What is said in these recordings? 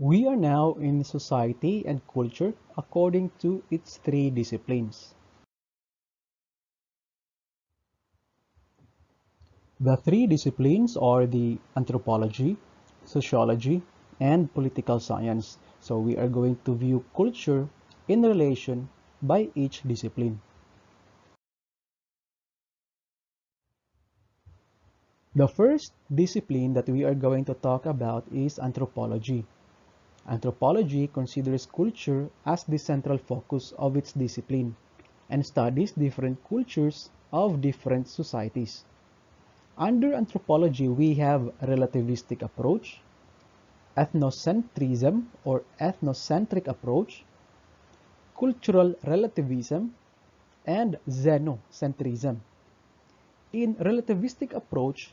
We are now in society and culture according to its three disciplines. The three disciplines are the anthropology, sociology, and political science. So we are going to view culture in relation by each discipline. The first discipline that we are going to talk about is anthropology. Anthropology considers culture as the central focus of its discipline and studies different cultures of different societies. Under anthropology, we have relativistic approach, ethnocentrism or ethnocentric approach, cultural relativism, and xenocentrism. In relativistic approach,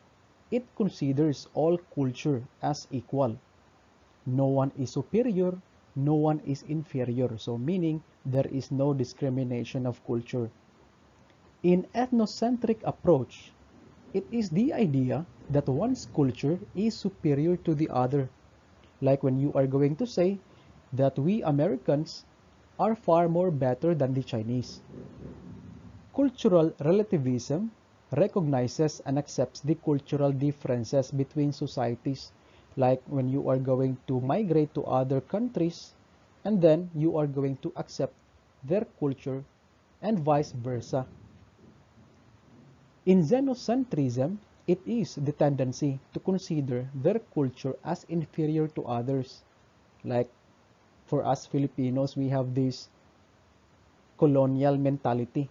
it considers all culture as equal. No one is superior, no one is inferior. So meaning there is no discrimination of culture. In ethnocentric approach, it is the idea that one's culture is superior to the other. Like when you are going to say that we Americans are far more better than the Chinese. Cultural relativism recognizes and accepts the cultural differences between societies, like when you are going to migrate to other countries and then you are going to accept their culture and vice versa. In xenocentrism, it is the tendency to consider their culture as inferior to others. Like for us Filipinos, we have this colonial mentality.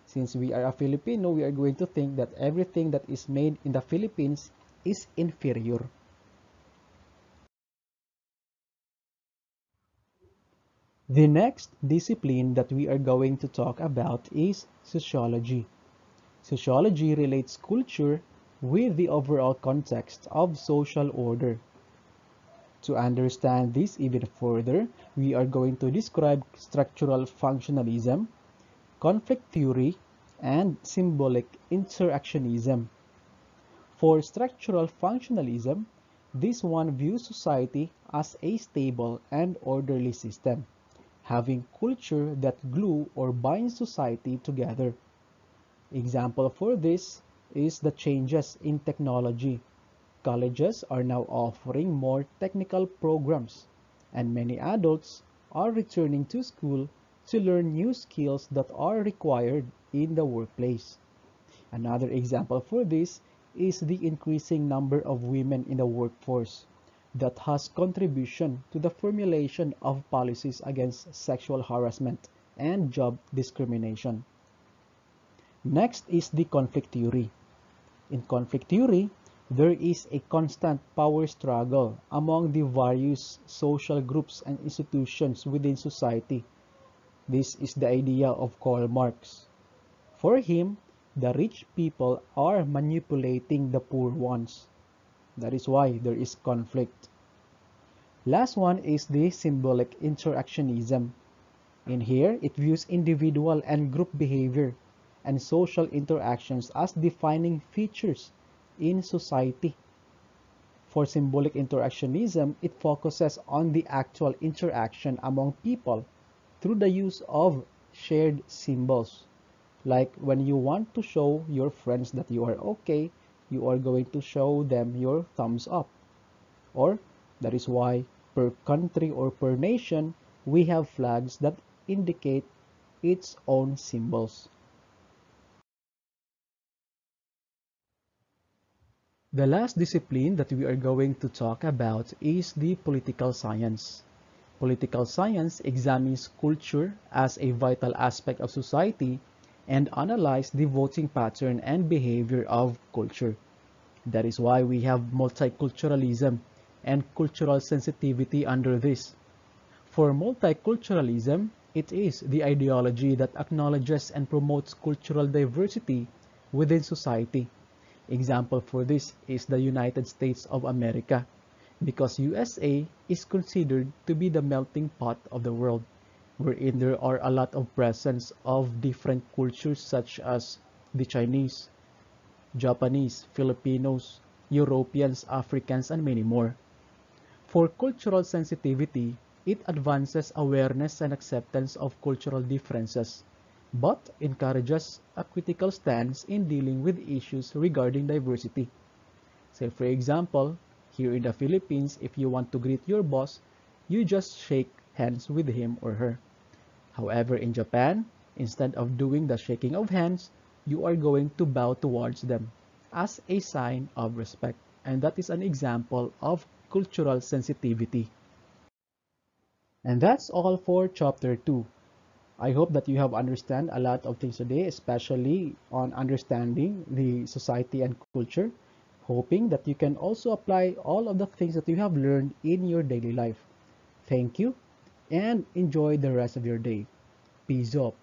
Since we are a Filipino, we are going to think that everything that is made in the Philippines is inferior. The next discipline that we are going to talk about is sociology. Sociology relates culture with the overall context of social order. To understand this even further, we are going to describe structural functionalism, conflict theory, and symbolic interactionism. For structural functionalism, this one views society as a stable and orderly system, having culture that glue or binds society together. Example for this is the changes in technology. Colleges are now offering more technical programs, and many adults are returning to school to learn new skills that are required in the workplace. Another example for this is the increasing number of women in the workforce that has contribution to the formulation of policies against sexual harassment and job discrimination. Next is the conflict theory. In conflict theory, there is a constant power struggle among the various social groups and institutions within society. This is the idea of Karl Marx. For him, the rich people are manipulating the poor ones. That is why there is conflict. Last one is the symbolic interactionism. In here, it views individual and group behavior and social interactions as defining features in society. For symbolic interactionism, it focuses on the actual interaction among people through the use of shared symbols. Like when you want to show your friends that you are okay, you are going to show them your thumbs up. Or that is why per country or per nation, we have flags that indicate its own symbols. The last discipline that we are going to talk about is the political science. Political science examines culture as a vital aspect of society and analyzes the voting pattern and behavior of culture. That is why we have multiculturalism and cultural sensitivity under this. For multiculturalism, it is the ideology that acknowledges and promotes cultural diversity within society. Example for this is the United States of America, because USA is considered to be the melting pot of the world, wherein there are a lot of presence of different cultures such as the Chinese, Japanese, Filipinos, Europeans, Africans, and many more. For cultural sensitivity, it advances awareness and acceptance of cultural differences, but encourages a critical stance in dealing with issues regarding diversity. Say for example, here in the Philippines, if you want to greet your boss, you just shake hands with him or her. However, in Japan, instead of doing the shaking of hands, you are going to bow towards them as a sign of respect. And that is an example of cultural sensitivity. And that's all for chapter 2. I hope that you have understand a lot of things today, especially on understanding the society and culture, hoping that you can also apply all of the things that you have learned in your daily life. Thank you and enjoy the rest of your day. Peace up.